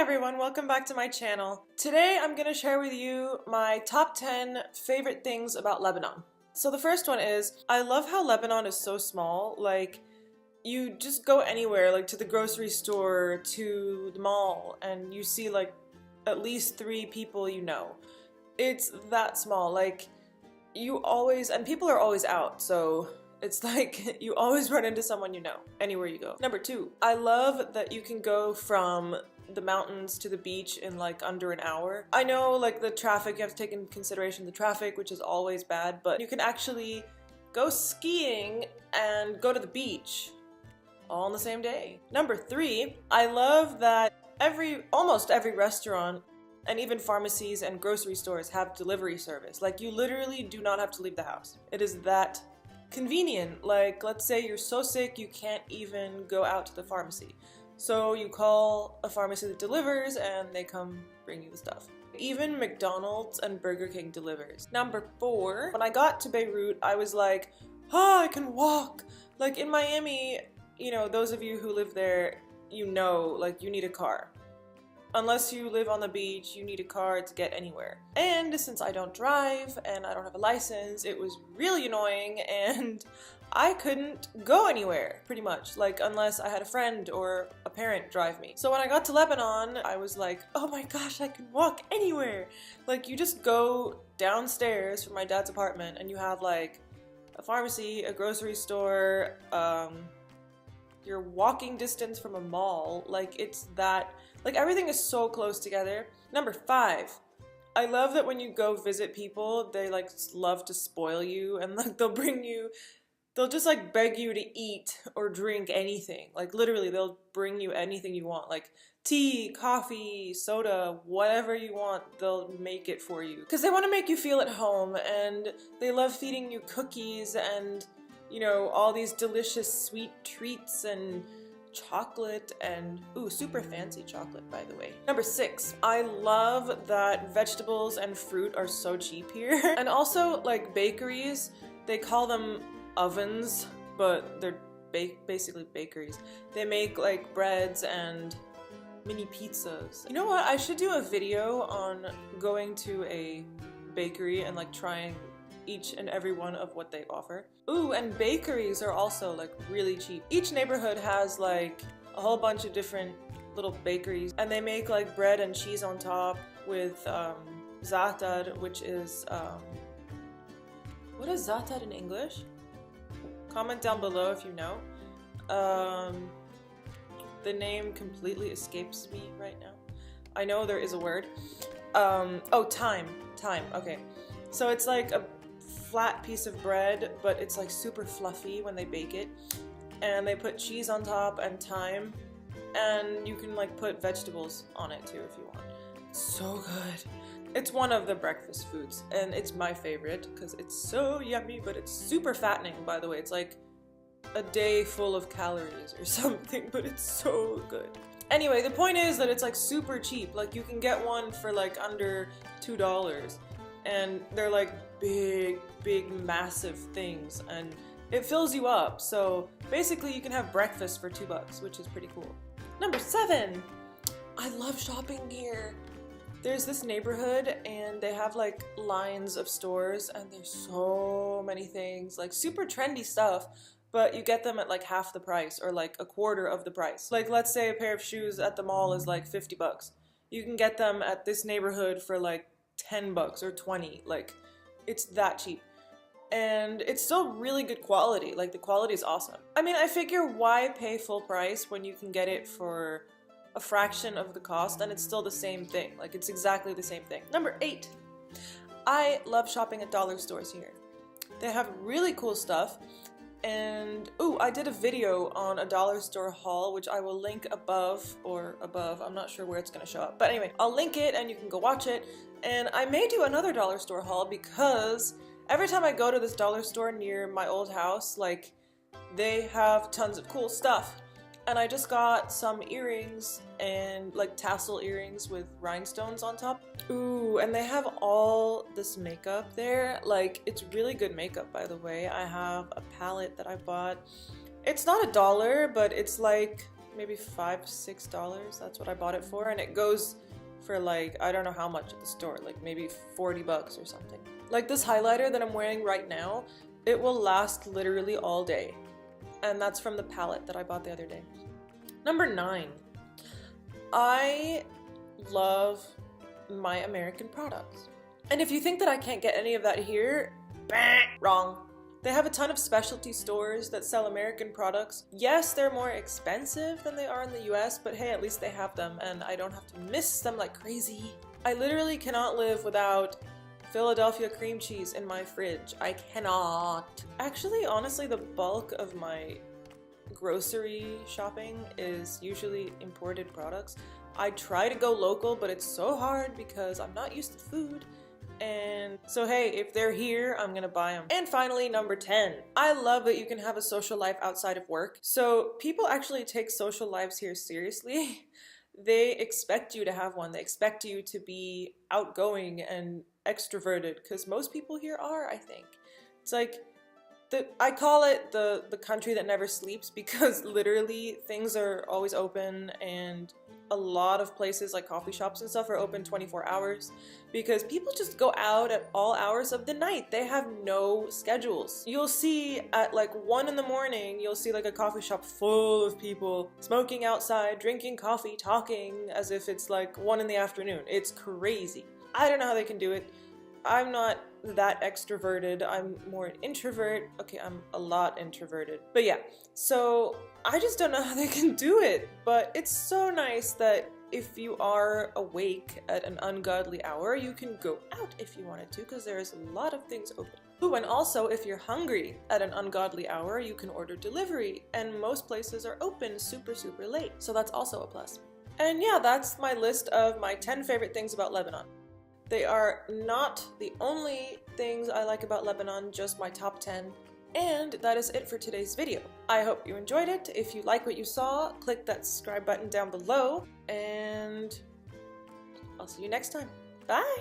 everyone, welcome back to my channel. Today I'm going to share with you my top 10 favorite things about Lebanon. So the first one is, I love how Lebanon is so small. Like, you just go anywhere, like to the grocery store, to the mall, and you see like at least 3 people you know. It's that small, like you always, and people are always out, so it's like you always run into someone you know, anywhere you go. Number 2, I love that you can go from the mountains to the beach in like under an hour. I know like the traffic, you have to take into consideration the traffic, which is always bad, but you can actually go skiing and go to the beach all on the same day. Number 3, I love that almost every restaurant and even pharmacies and grocery stores have delivery service. Like, you literally do not have to leave the house. It is that convenient. Like, let's say you're so sick you can't even go out to the pharmacy. So you call a pharmacy that delivers and they come bring you the stuff. Even McDonald's and Burger King delivers. Number 4, when I got to Beirut, I was like, oh, I can walk. Like in Miami, you know, those of you who live there, you know, like you need a car. Unless you live on the beach, you need a car to get anywhere. And since I don't drive and I don't have a license, it was really annoying and I couldn't go anywhere, pretty much, like unless I had a friend or a parent drive me. So when I got to Lebanon, I was like, oh my gosh, I can walk anywhere. Like, you just go downstairs from my dad's apartment and you have like a pharmacy, a grocery store, your walking distance from a mall. Like, it's that, like everything is so close together. Number 5, I love that when you go visit people, they like love to spoil you and like they'll just like beg you to eat or drink anything. Like literally they'll bring you anything you want, like tea, coffee, soda, whatever you want, they'll make it for you. Because they want to make you feel at home, and they love feeding you cookies and, you know, all these delicious sweet treats and chocolate and, ooh, super fancy chocolate, by the way. Number 6, I love that vegetables and fruit are so cheap here. And also, like, bakeries, they call them ovens, but they're basically bakeries. They make like breads and mini pizzas. You know what? I should do a video on going to a bakery and like trying each and every one of what they offer. Ooh, and bakeries are also like really cheap. Each neighborhood has like a whole bunch of different little bakeries, and they make like bread and cheese on top with za'atar, which is what is za'atar in English? Comment down below if you know. The name completely escapes me right now. I know there is a word. Oh, thyme, okay. So it's like a flat piece of bread, but it's like super fluffy when they bake it. And they put cheese on top and thyme, and you can like put vegetables on it too if you want. It's so good. It's one of the breakfast foods, and it's my favorite because it's so yummy, but it's super fattening, by the way. It's like a day full of calories or something, but it's so good. Anyway, the point is that it's like super cheap. Like, you can get one for like under $2, and they're like big, massive things, and it fills you up. So basically you can have breakfast for $2, which is pretty cool. Number 7, I love shopping here. There's this neighborhood and they have like lines of stores, and there's so many things, like super trendy stuff, but you get them at like half the price or like a quarter of the price. Like, let's say a pair of shoes at the mall is like $50. You can get them at this neighborhood for like $10 or 20. Like, it's that cheap. And it's still really good quality. Like, the quality is awesome. I mean, I figure why pay full price when you can get it for a fraction of the cost and it's still the same thing. Like, it's exactly the same thing. Number 8, I love shopping at dollar stores here. They have really cool stuff. And ooh, I did a video on a dollar store haul, which I will link above, I'm not sure where it's gonna show up, but anyway, I'll link it and you can go watch it. And I may do another dollar store haul because every time I go to this dollar store near my old house, like, they have tons of cool stuff. And I just got some earrings, and like tassel earrings with rhinestones on top. Ooh, and they have all this makeup there. Like, it's really good makeup, by the way. I have a palette that I bought. It's not $1, but it's like maybe $5-6. That's what I bought it for, and it goes for like, I don't know how much at the store, like maybe 40 bucks or something. Like this highlighter that I'm wearing right now, it will last literally all day. And that's from the palette that I bought the other day. Number 9. I love my American products. And if you think that I can't get any of that here, wrong. They have a ton of specialty stores that sell American products. Yes, they're more expensive than they are in the US, but hey, at least they have them and I don't have to miss them like crazy. I literally cannot live without Philadelphia cream cheese in my fridge. I cannot. Actually, honestly, the bulk of my grocery shopping is usually imported products. I try to go local, but it's so hard because I'm not used to food. And so hey, if they're here, I'm gonna buy them. And finally, number 10. I love that you can have a social life outside of work. So people actually take social lives here seriously. They expect you to have one. They expect you to be outgoing and extroverted, because most people here are, I think. It's like, I call it the country that never sleeps, because literally things are always open, and a lot of places like coffee shops and stuff are open 24 hours because people just go out at all hours of the night. They have no schedules. You'll see at like 1 in the morning, you'll see like a coffee shop full of people smoking outside, drinking coffee, talking as if it's like 1 in the afternoon. It's crazy. I don't know how they can do it. I'm not that extroverted. I'm more an introvert. Okay, I'm a lot introverted. But yeah, so I just don't know how they can do it. But it's so nice that if you are awake at an ungodly hour, you can go out if you wanted to, because there's a lot of things open. Ooh, and also if you're hungry at an ungodly hour, you can order delivery, and most places are open super, super late. So that's also a plus. And yeah, that's my list of my 10 favorite things about Lebanon. They are not the only things I like about Lebanon, just my top 10. And that is it for today's video. I hope you enjoyed it. If you like what you saw, click that subscribe button down below, and I'll see you next time. Bye!